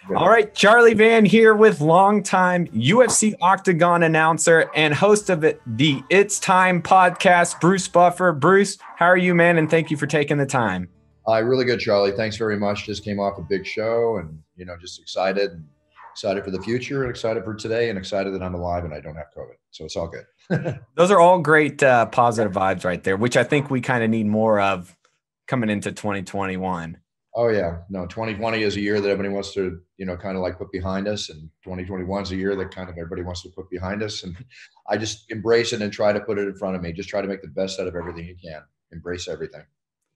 Good. All right, Charlie Vann here with longtime UFC Octagon announcer and host of the It's Time podcast, Bruce Buffer. Bruce, how are you, man? And thank you for taking the time. Really good, Charlie. Thanks very much. Just came off a big show and, just excited for the future and excited for today and excited that I'm alive and I don't have COVID. So it's all good. Those are all great positive vibes right there, which I think we kind of need more of coming into 2021. Oh, yeah. No, 2020 is a year that everybody wants to, kind of like put behind us. And 2021 is a year that kind of everybody wants to put behind us. And I just embrace it and try to put it in front of me. Just try to make the best out of everything you can. Embrace everything.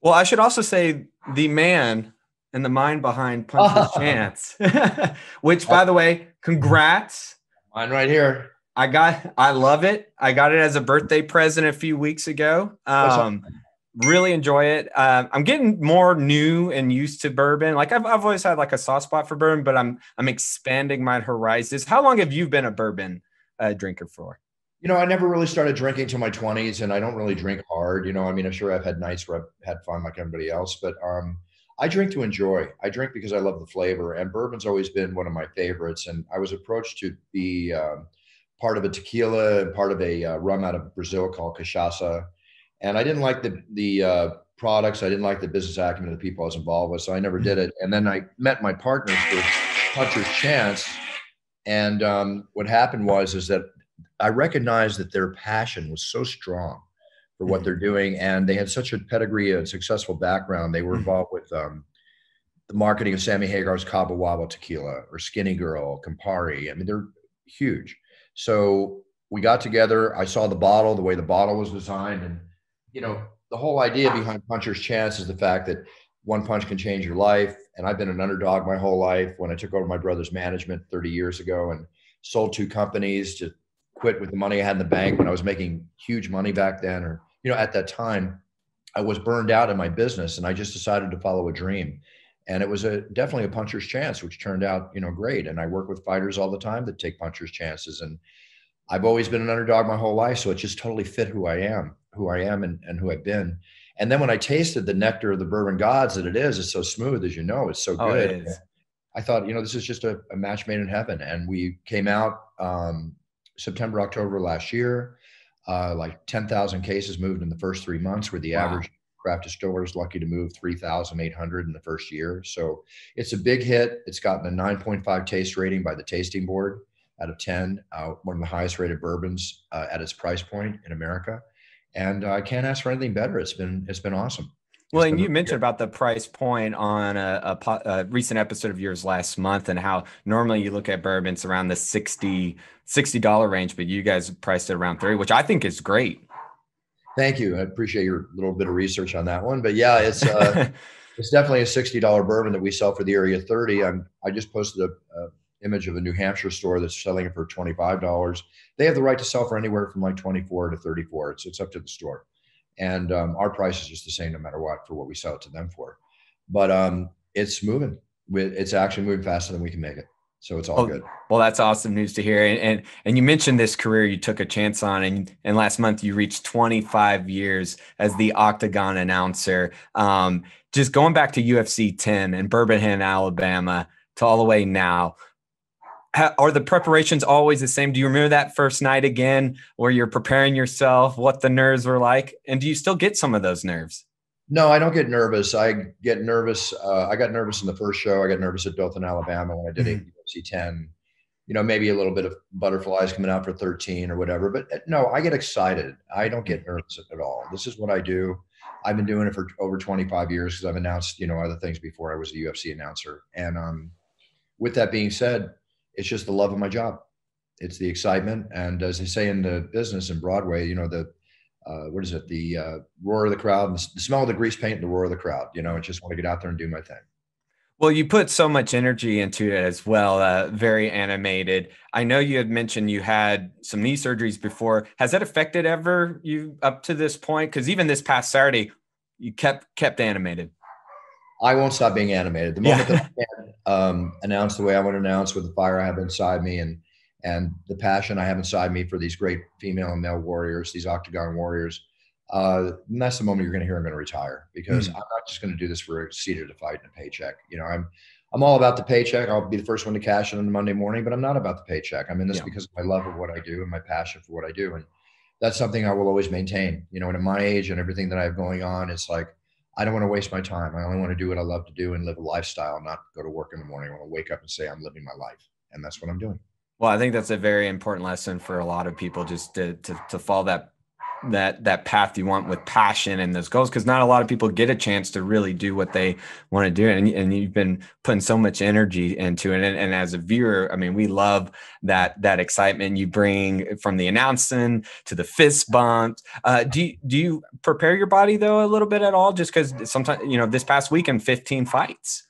Well, I should also say the man and the mind behind Puncher's Chance, which, by the way, congrats. Mine right here. I love it. I got it as a birthday present a few weeks ago. Really enjoy it. I'm getting more new and used to bourbon. Like I've always had like a soft spot for bourbon, but I'm expanding my horizons. How long have you been a bourbon drinker for? I never really started drinking till my 20s, and I don't really drink hard. I'm sure I've had nights where I've had fun like everybody else, but I drink to enjoy. I drink because I love the flavor, and bourbon's always been one of my favorites. And I was approached to be part of a tequila and part of a rum out of Brazil called cachaça. And I didn't like the products. I didn't like the business acumen of the people I was involved with, so I never did it. And then I met my partners for Puncher's Chance, and what happened is that I recognized that their passion was so strong for what they're doing, and they had such a pedigree and successful background. They were involved with the marketing of Sammy Hagar's Cabo Wabo tequila or Skinny Girl, Campari. I mean, they're huge. So we got together. I saw the bottle, the way the bottle was designed, and the whole idea behind Puncher's Chance is the fact that one punch can change your life. And I've been an underdog my whole life. When I took over my brother's management 30 years ago and sold 2 companies to quit with the money I had in the bank when I was making huge money back then, or, at that time, I was burned out in my business and I just decided to follow a dream. And it was definitely a Puncher's Chance, which turned out, great. And I work with fighters all the time that take Puncher's Chances. And I've always been an underdog my whole life. So it just totally fit who I am and who I've been. And then when I tasted the nectar of the bourbon gods that it's so smooth, as it's so good. It is. I thought, this is just a match made in heaven. And we came out September, October last year, like 10,000 cases moved in the first 3 months, where the average craft distiller is lucky to move 3,800 in the first year. So it's a big hit. It's gotten a 9.5 taste rating by the tasting board out of 10, one of the highest rated bourbons at its price point in America. And I can't ask for anything better. It's been awesome. Well, and you mentioned about the price point on a recent episode of yours last month, and how normally you look at bourbons around the $60 range, but you guys priced it around 30, which I think is great. Thank you. I appreciate your little bit of research on that one. But yeah, it's it's definitely a $60 bourbon that we sell for the area 30. I just posted a image of a New Hampshire store that's selling it for $25. They have the right to sell for anywhere from like 24 to 34. It's up to the store. And our price is just the same no matter what for what we sell it to them for. But it's moving. It's actually moving faster than we can make it. So it's all good. Well, that's awesome news to hear. And you mentioned this career you took a chance on, and last month you reached 25 years as the Octagon announcer. Just going back to UFC 10 in Birmingham, Alabama, to all the way now. Are the preparations always the same? Do you remember that first night again where you're preparing yourself, what the nerves were like? And do you still get some of those nerves? No, I don't get nervous. I get nervous. I got nervous in the first show. I got nervous at Dothan, Alabama when I did UFC 10. Maybe a little bit of butterflies coming out for 13 or whatever. But no, I get excited. I don't get nervous at all. This is what I do. I've been doing it for over 25 years because I've announced, other things before I was a UFC announcer. And with that being said, it's just the love of my job. It's the excitement. And as they say in the business in Broadway, what is it? The roar of the crowd, the smell of the grease paint, and the roar of the crowd. I just want to get out there and do my thing. Well, you put so much energy into it as well. Very animated. I know you had mentioned you had some knee surgeries before. Has that affected ever you up to this point? Because even this past Saturday, you kept animated. I won't stop being animated. The moment that I can announce the way I want to announce, with the fire I have inside me and the passion I have inside me for these great female and male warriors, these Octagon warriors, and that's the moment you're going to hear I'm going to retire, because I'm not just going to do this for a seat at a fight and a paycheck. I'm all about the paycheck. I'll be the first one to cash in on Monday morning, but I'm not about the paycheck. I'm in this Yeah. because of my love of what I do and my passion for what I do. And that's something I will always maintain. You know, and at my age and everything that I have going on, it's like, I don't want to waste my time. I only want to do what I love to do and live a lifestyle, not go to work in the morning. I want to wake up and say, I'm living my life. And that's what I'm doing. Well, I think that's a very important lesson for a lot of people, just to follow that path you want with passion and those goals, because not a lot of people get a chance to really do what they want to do, and you've been putting so much energy into it. And as a viewer, I mean, we love that excitement you bring from the announcing to the fist bumps. Do you prepare your body though a little bit at all? Just because sometimes, you know, this past weekend 15 fights.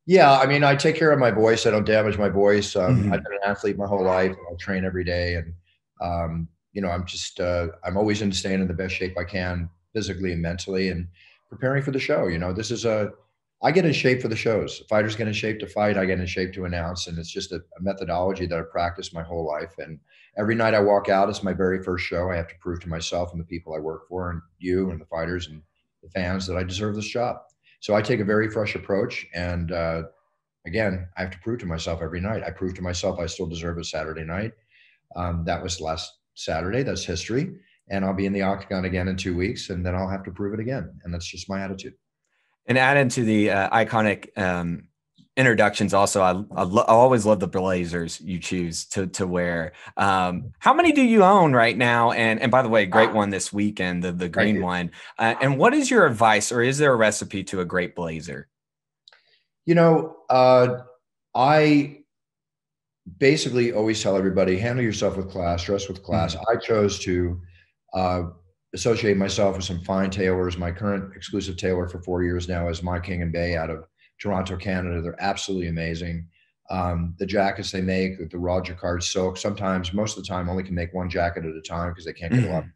Yeah, I mean, I take care of my voice. I don't damage my voice. I've Mhm. been an athlete my whole life. I train every day, and you know, I'm always into staying in the best shape I can, physically and mentally, and preparing for the show. You know, I get in shape for the shows. Fighters get in shape to fight. I get in shape to announce, and it's just a methodology that I've practiced my whole life. And every night I walk out, it's my very first show. I have to prove to myself and the people I work for, and you and the fighters and the fans, that I deserve this job. So I take a very fresh approach. And again, I have to prove to myself every night. I prove to myself I still deserve a Saturday night. That was last Saturday. That's history. And I'll be in the octagon again in 2 weeks, and then I'll have to prove it again. And that's just my attitude. And added to the iconic introductions, also, I always love the blazers you choose to wear. How many do you own right now? And by the way, great one this weekend, the Thank green you. one. And what is your advice, or is there a recipe to a great blazer? You know, I basically always tell everybody, handle yourself with class, dress with class. Mhm. I chose to uh, associate myself with some fine tailors. My current exclusive tailor for 4 years now is My King and Bay out of Toronto, Canada. They're absolutely amazing. The jackets they make with the raw jacquard silk, sometimes, most of the time, only can make one jacket at a time because they can't get a lot of Mhm.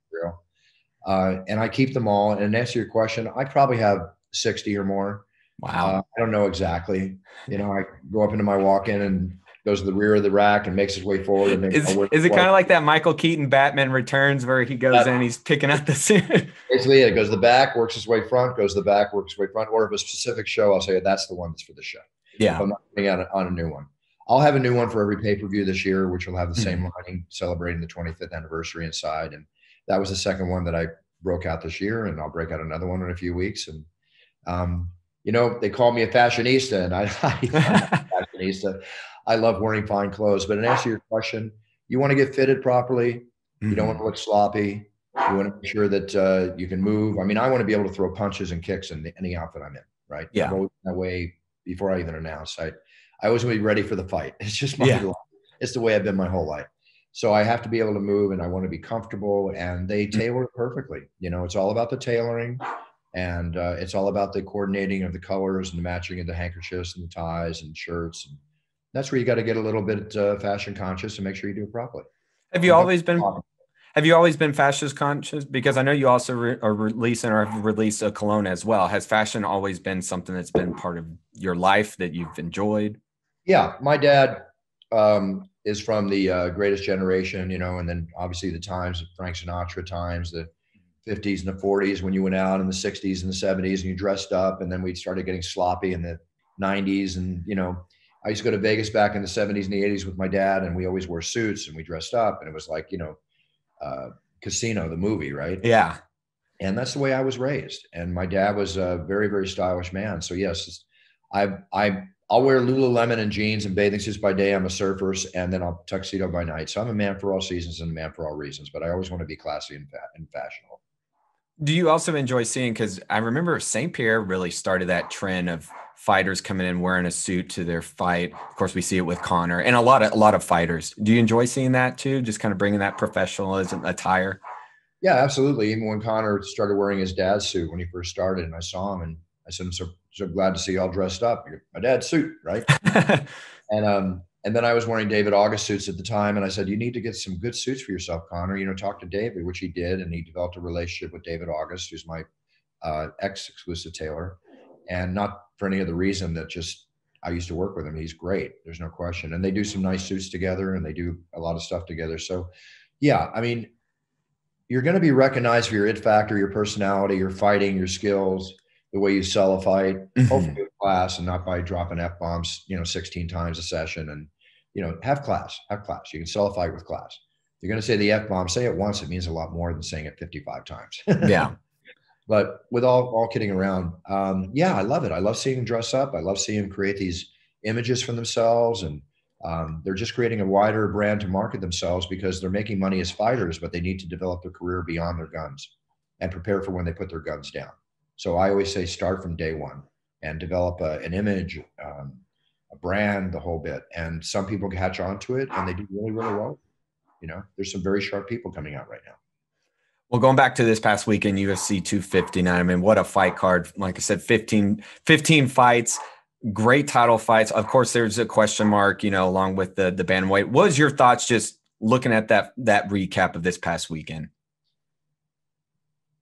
material. And I keep them all. And to answer your question, I probably have 60 or more. Wow. I don't know exactly. You know, I go up into my walk-in and goes to the rear of the rack and makes his way forward, and maybe I'll Is wear is it twice. kind of like that Michael Keaton Batman Returns where he goes in, he's picking out the suit? Basically, it goes to the back, works his way front, goes to the back, works his way front. Or if a specific show, I'll say that's the one that's for the show. If Yeah. I'm not putting out on a new one, I'll have a new one for every pay-per-view this year, which will have the same Mhm. lining celebrating the 25th anniversary inside. And that was the second one that I broke out this year, and I'll break out another one in a few weeks. And um, you know, they call me a fashionista, and I'm not a fashionista. I love wearing fine clothes. But in answer to your question, you want to get fitted properly. You don't want to Mhm. look sloppy. You want to make sure that you can move. I mean, I want to be able to throw punches and kicks in any outfit I'm in, right? I've Yeah. always been that way before I even announce. I always want to be ready for the fight. It's just my Yeah. life. It's the way I've been my whole life. So I have to be able to move, and I want to be comfortable, and they tailor it perfectly. You know, it's all about the tailoring, and it's all about the coordinating of the colors and the matching of the handkerchiefs and the ties and shirts. And that's where you got to get a little bit fashion conscious and make sure you do it properly. Have you And don't always been Have you always been fashion conscious? Because I know you also are releasing or have released a cologne as well. Has fashion always been something that's been part of your life that you've enjoyed? Yeah, my dad is from the greatest generation, you know, and then obviously the times, Frank Sinatra times, the 50s and the 40s when you went out, in the 60s and the 70s and you dressed up, and then we started getting sloppy in the 90s. And, you know, I used to go to Vegas back in the 70s and the 80s with my dad, and we always wore suits and we dressed up, and it was like, you know, uh, Casino, the movie, right? Yeah. And that's the way I was raised. And my dad was a very, very stylish man. So yes, I'll wear Lululemon and jeans and bathing suits by day. I'm a surfer, and then I'll tuxedo by night. So I'm a man for all seasons and a man for all reasons. But I always want to be classy and fashionable. Do you also enjoy seeing, because I remember St. Pierre really started that trend of fighters coming in wearing a suit to their fight. Of course, we see it with Connor and a lot of fighters. Do you enjoy seeing that too? Just kind of bringing that professionalism attire? Yeah, absolutely. Even when Connor started wearing his dad's suit when he first started, and I saw him, and I said, "I'm so glad to see you all dressed up. You're my dad's suit, right?" And then I was wearing David August suits at the time, and I said, "You need to get some good suits for yourself, Connor. You know, talk to David," which he did, and he developed a relationship with David August, who's my ex-exclusive tailor, and not for any other reason that just I used to work with him. He's great. There's no question, and they do some nice suits together, and they do a lot of stuff together. So, yeah, I mean, you're going to be recognized for your it factor, your personality, your fighting, your skills. the way you sell a fight, Mhm. hopefully with class and not by dropping F-bombs, 16 times a session. And, have class. You can sell a fight with class. If you're going to say the F-bomb, say it once. It means a lot more than saying it 55 times. Yeah. But with all kidding around, yeah, I love it. I love seeing them dress up. I love seeing them create these images for themselves. And they're just creating a wider brand to market themselves because they're making money as fighters, but they need to develop their career beyond their guns and prepare for when they put their guns down. So I always say start from day one and develop an image, a brand, the whole bit. And some people catch on to it and they do really, really well. There's some very sharp people coming out right now. Well, going back to this past weekend, UFC 259, I mean, what a fight card. Like I said, 15 fights, great title fights. Of course, there's a question mark, along with the bantamweight. What was your thoughts just looking at that recap of this past weekend?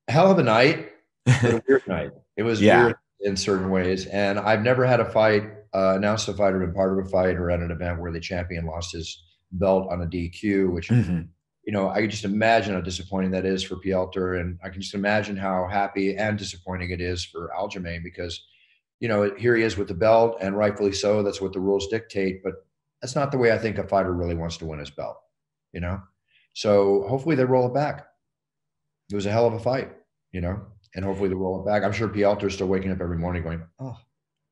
Hell of a night, but a weird night. It was weird in certain ways. And I've never had a fight, announced a fight or been part of a fight or at an event where the champion lost his belt on a DQ, which I can just imagine how disappointing that is for Piotr, and I can just imagine how happy and disappointing it is for Aljamain because, here he is with the belt, and rightfully so. That's what the rules dictate, but that's not the way I think a fighter really wants to win his belt, So hopefully they roll it back. It was a hell of a fight, and hopefully they roll it back. I'm sure Piotr's still waking up every morning going, "Oh,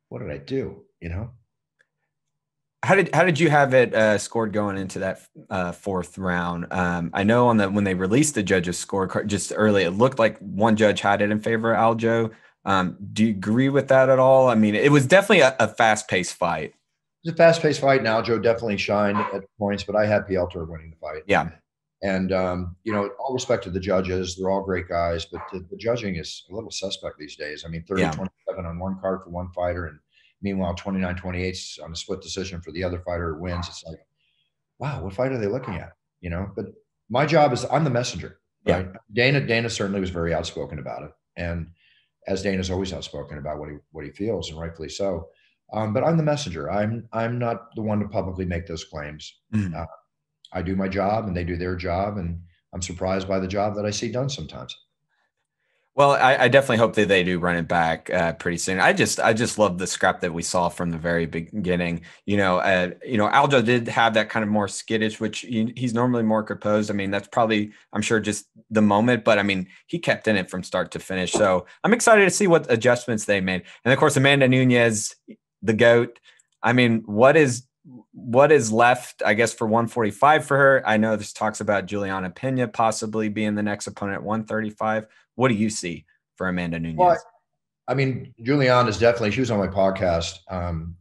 what did I do?" How did you have it scored going into that fourth round? I know when they released the judges' scorecard just early, it looked like one judge had it in favor of Aljo. Do you agree with that at all? I mean, it was definitely a fast-paced fight. It was a fast-paced fight. And Aljo definitely shined at points, but I had Piotr winning the fight. Yeah. And, all respect to the judges. They're all great guys, but the judging is a little suspect these days. I mean, 30-27 on one card for one fighter, and meanwhile, 29-28 on a split decision for the other fighter who wins. It's like, wow, what fight are they looking at? But my job is I'm the messenger, right? Yeah. Dana certainly was very outspoken about it. And as Dana's always outspoken about what he feels, and rightfully so. But I'm the messenger. I'm not the one to publicly make those claims. I do my job and they do their job, and I'm surprised by the job that I see done sometimes. Well, I definitely hope that they do run it back pretty soon. I just love the scrap that we saw from the very beginning. Aljo did have that kind of more skittish, which he's normally more composed. I mean, that's probably, I'm sure, just the moment, but I mean, he kept in it from start to finish. So I'm excited to see what adjustments they made. And of course, Amanda Nunez, the GOAT. I mean, what is left, I guess, for 145 for her? I know this talks about Juliana Pena possibly being the next opponent at 135. What do you see for Amanda Nunez? Well, I mean, Juliana is definitely, she was on my podcast,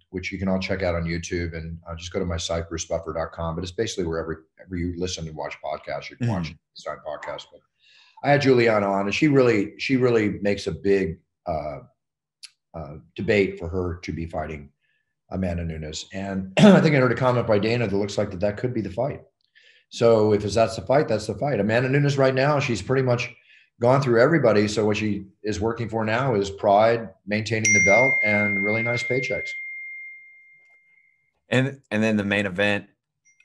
which you can all check out on YouTube, and just go to my site, brucebuffer.com. But it's basically wherever you listen and watch podcasts, you can watch this time podcast. But I had Juliana on, and she really makes a big debate for her to be fighting Amanda Nunez. And I think I heard a comment by Dana that looks like that could be the fight. So if that's the fight, that's the fight. Amanda Nunez right now, she's pretty much gone through everybody. So what she is working for now is pride, maintaining the belt, and really nice paychecks. And then the main event,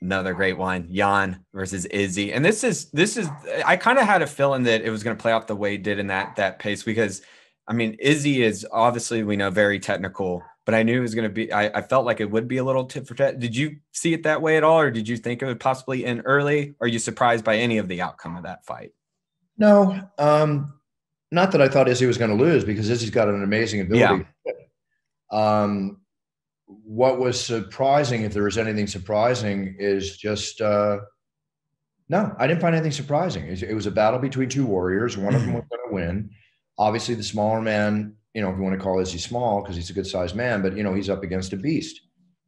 another great one, Jan versus Izzy. And this is I kind of had a feeling that it was going to play out the way it did in that pace, because I mean, Izzy is obviously, we know, very technical, but I knew it was going to be, I felt like it would be a little tit for tat. Did you see it that way at all? Or did you think it would possibly end early? Are you surprised by any of the outcome of that fight? No, not that I thought Izzy was going to lose, because Izzy's got an amazing ability. Yeah. What was surprising, if there was anything surprising, is just, no, I didn't find anything surprising. It was a battle between two warriors. One of them was going to win. Obviously, the smaller man, if you want to call Izzy small, because he's a good sized man, but, he's up against a beast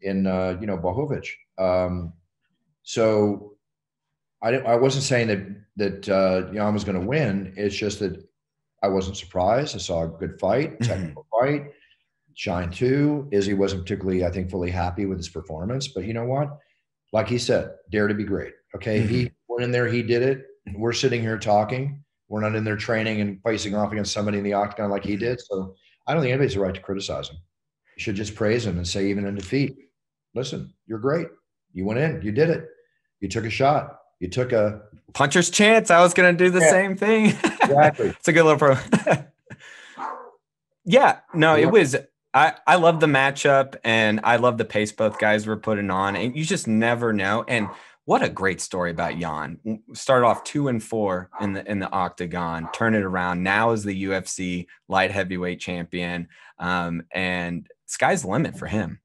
in, Bohovic. So I wasn't saying that Jan was going to win. It's just that I wasn't surprised. I saw a good fight, technical fight. Shine too. Izzy wasn't particularly, I think, fully happy with his performance. But you know what? Like he said, dare to be great. Okay. He went in there, he did it. We're sitting here talking. We're not in there training and facing off against somebody in the octagon like he did. So I don't think anybody's the right to criticize him. You should just praise him and say, even in defeat, listen, you're great. You went in, you did it. You took a shot. You took a puncher's chance. I was going to do the same thing. Exactly. It's a good little pro. Yeah, no, it was. I love the matchup, and I love the pace both guys were putting on, and you just never know. And what a great story about Jan. Started off 2-4 in the octagon, turn it around. Now is the UFC light heavyweight champion, and sky's the limit for him.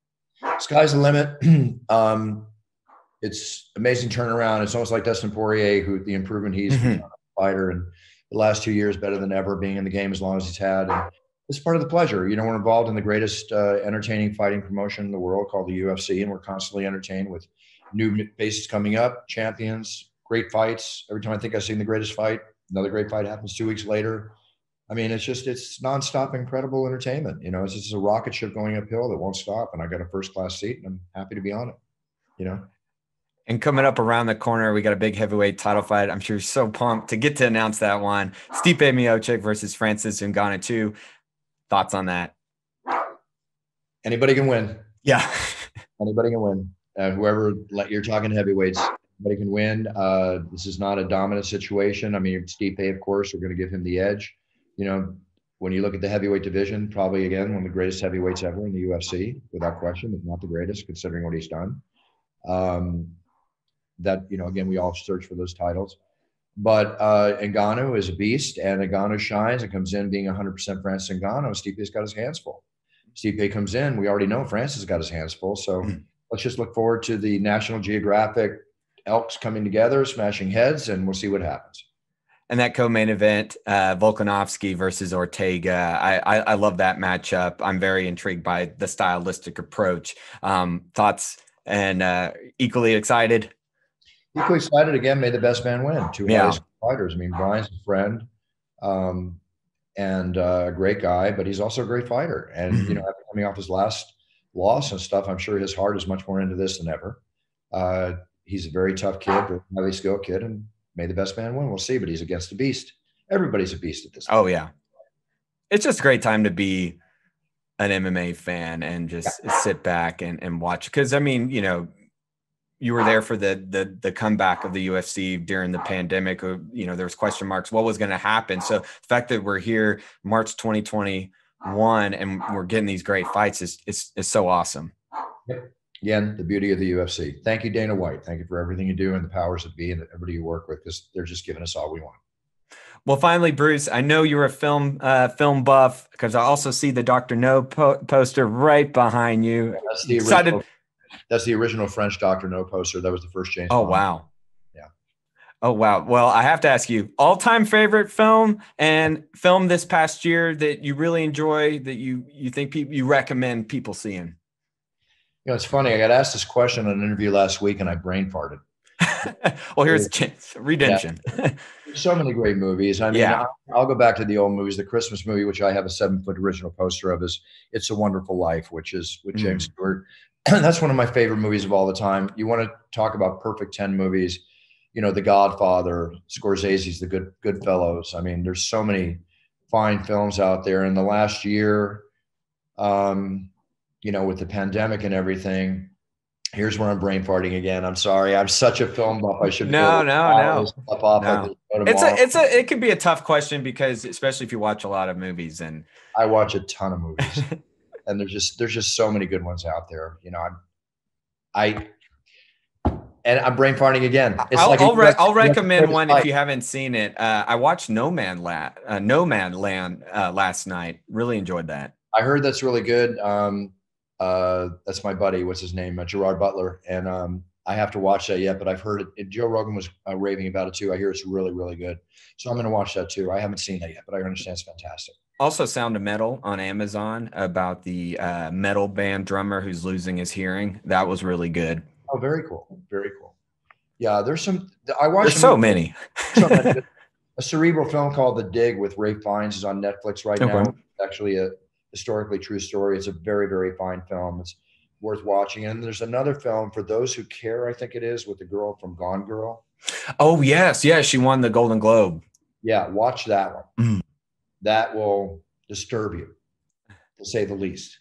Sky's the limit. It's amazing turnaround. It's almost like Dustin Poirier, who the improvement he's become a fighter, and the last 2 years better than ever, being in the game as long as he's had. And it's part of the pleasure. You know, we're involved in the greatest entertaining fighting promotion in the world called the UFC, and we're constantly entertained with new faces coming up, champions, great fights. Every time I think I've seen the greatest fight, another great fight happens 2 weeks later. I mean, it's nonstop, incredible entertainment. You know, it's just a rocket ship going uphill that won't stop. And I got a first-class seat, and I'm happy to be on it, you know. And coming up around the corner, we got a big heavyweight title fight. I'm sure you're so pumped to get to announce that one. Stipe Miocic versus Francis Ngannou 2. Thoughts on that? Anybody can win. Yeah. Anybody can win. Whoever you're talking heavyweights, anybody can win. This is not a dominant situation. I mean, Stipe, of course, we're going to give him the edge. You know, when you look at the heavyweight division, probably, again, one of the greatest heavyweights ever in the UFC, without question, if not the greatest, considering what he's done. That, you know, again, we all search for those titles. But Ngannou is a beast, and Ngannou shines and comes in being 100% Francis Ngannou. Stipe's got his hands full. Stipe comes in, we already know Francis got his hands full. So let's just look forward to the National Geographic elks coming together, smashing heads, and we'll see what happens. And that co-main event, Volkanovsky versus Ortega. I love that matchup. I'm very intrigued by the stylistic approach. Thoughts and equally excited? Equally excited. Again, may the best man win. Two highest fighters. I mean, Brian's a friend and a great guy, but he's also a great fighter. And, you know, after coming off his last loss and stuff, I'm sure his heart is much more into this than ever. He's a very tough kid, very highly skilled kid, and may the best man win. We'll see, but he's against a beast. Everybody's a beast at this point. Oh, yeah. It's just a great time to be an MMA fan and just sit back and watch. Because, I mean, you know, you were there for the comeback of the UFC during the pandemic. You know, there was question marks. What was going to happen? So the fact that we're here March 2021 and we're getting these great fights is so awesome. Yep. Again, the beauty of the UFC. Thank you, Dana White. Thank you for everything you do and the powers that be and everybody you work with, because they're just giving us all we want. Well, finally, Bruce, I know you're a film buff, because I also see the Dr. No poster right behind you. That's the original French Dr. No poster. That was the first James Bond. Wow. Yeah. Oh, wow. Well, I have to ask you, all-time favorite film and film this past year that you really enjoy, that you think you recommend people seeing? You know, it's funny. I got asked this question in an interview last week, and I brain farted. Well, here's a chance. Redemption. Yeah. So many great movies. I mean, I'll go back to the old movies. The Christmas movie, which I have a 7-foot original poster of, is It's a Wonderful Life, which is with James Stewart. That's one of my favorite movies of all the time. You want to talk about perfect 10 movies, you know, The Godfather, Scorsese's The Goodfellas. I mean, there's so many fine films out there. In the last year, you know, with the pandemic and everything, here's where I'm brain farting again. I'm sorry. I'm such a film buff. I should no. It could be a tough question, because especially if you watch a lot of movies, and I watch a ton of movies. And there's just so many good ones out there. You know, I'm brain farting again. I'll recommend one if you haven't seen it. I watched No Man Land last night. Really enjoyed that. I heard that's really good. That's my buddy. What's his name? Gerard Butler. And I have to watch that yet, but I've heard it. Joe Rogan was raving about it too. I hear it's really, really good. So I'm going to watch that too. I haven't seen that yet, but I understand it's fantastic. Also, Sound of Metal on Amazon, about the metal band drummer who's losing his hearing. That was really good. Oh, very cool. Very cool. Yeah, there's some. I watched. There's so many. A cerebral film called The Dig with Ralph Fiennes is on Netflix right now. It's actually a historically true story. It's a very, very fine film. It's worth watching. And there's another film, For Those Who Care, I think it is, with the girl from Gone Girl. Oh, yes. Yeah, she won the Golden Globe. Yeah, watch that one. That will disturb you, to say the least.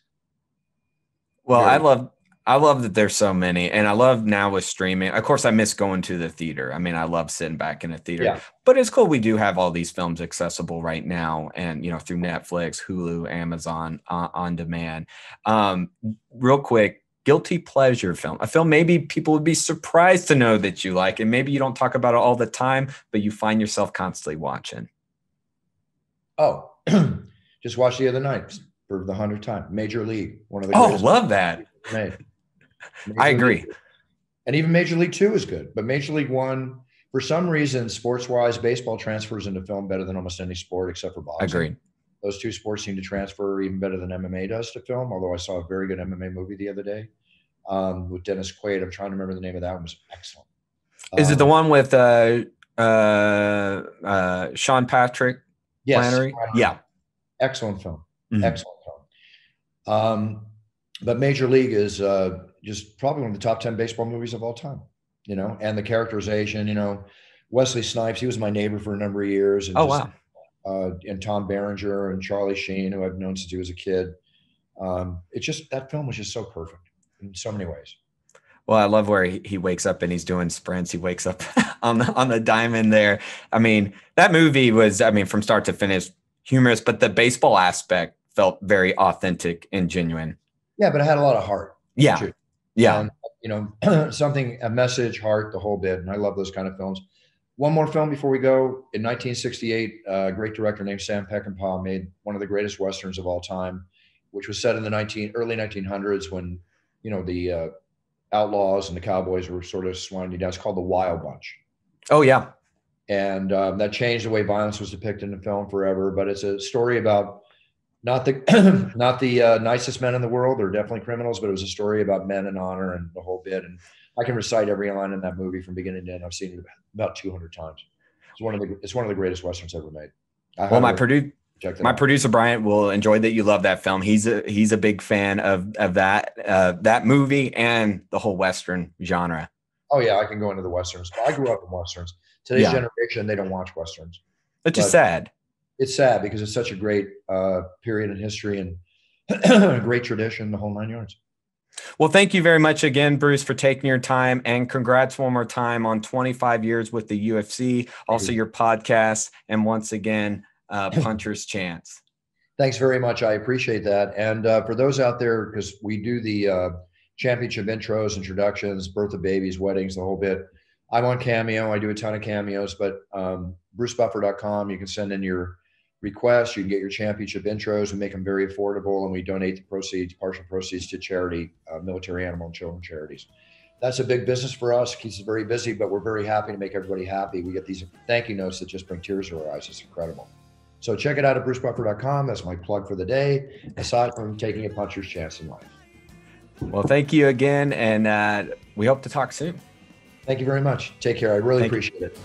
Well, I love that there's so many, and I love now with streaming. Of course, I miss going to the theater. I mean, I love sitting back in a theater, Yeah. but it's cool. We do have all these films accessible right now, and through Netflix, Hulu, Amazon, on demand. Real quick, guilty pleasure film, a film maybe people would be surprised to know that you like, and maybe you don't talk about it all the time, but you find yourself constantly watching. Oh, just watched the other night for the 100th time. Major League, one of the Oh, greatest. love that. Made. I agree. League, and even Major League 2 is good, but Major League 1, for some reason, sports-wise, baseball transfers into film better than almost any sport except for boxing. Agreed. Those two sports seem to transfer even better than MMA does to film, although I saw a very good MMA movie the other day with Dennis Quaid. I'm trying to remember the name of that one. It was excellent. Is it the one with Sean Patrick Flannery? Yeah. Excellent film. Mm-hmm. Excellent film. But Major League is just probably one of the top 10 baseball movies of all time, and the characterization, Wesley Snipes, he was my neighbor for a number of years. And wow. And Tom Berenger and Charlie Sheen, who I've known since he was a kid. That film was just so perfect in so many ways. Well, I love where he wakes up and he's doing sprints. He wakes up on the diamond there. I mean, that movie was, from start to finish, humorous, but the baseball aspect felt very authentic and genuine. Yeah, but it had a lot of heart. Yeah. Too. Yeah. And, a message, heart, the whole bit. And I love those kind of films. One more film before we go. In 1968, a great director named Sam Peckinpah made one of the greatest Westerns of all time, which was set in the early 1900s when, the outlaws and the cowboys were sort of winding down. It's called The Wild Bunch. Oh, yeah. And that changed the way violence was depicted in film forever. But it's a story about not the nicest men in the world. They're definitely criminals, but it was a story about men and honor and the whole bit. And I can recite every line in that movie from beginning to end. I've seen it about 200 times. It's one of the greatest Westerns ever made. Well, my producer Bryant will enjoy that you love that film. He's a big fan of that movie and the whole Western genre. Oh yeah, I can go into the Westerns. I grew up in Westerns. Today's generation, they don't watch Westerns. It's just sad. It's sad because it's such a great period in history and a great tradition, the whole 9 yards. Well, thank you very much again, Bruce, for taking your time, and congrats one more time on 25 years with the UFC, also your podcast, and once again, Puncher's Chance. Thanks very much. I appreciate that. And for those out there, because we do the championship intros, introductions, birth of babies, weddings, the whole bit. I'm on Cameo. I do a ton of cameos, but brucebuffer.com, you can send in your requests. You can get your championship intros. We make them very affordable, and we donate the partial proceeds to charity, military, animal, and children charities. That's a big business for us. It keeps us very busy, but we're very happy to make everybody happy. We get these thank you notes that just bring tears to our eyes. It's incredible. So check it out at brucebuffer.com. That's my plug for the day, aside from taking a puncher's chance in life. Well, thank you again, and we hope to talk soon. Thank you very much. Take care. I really appreciate it.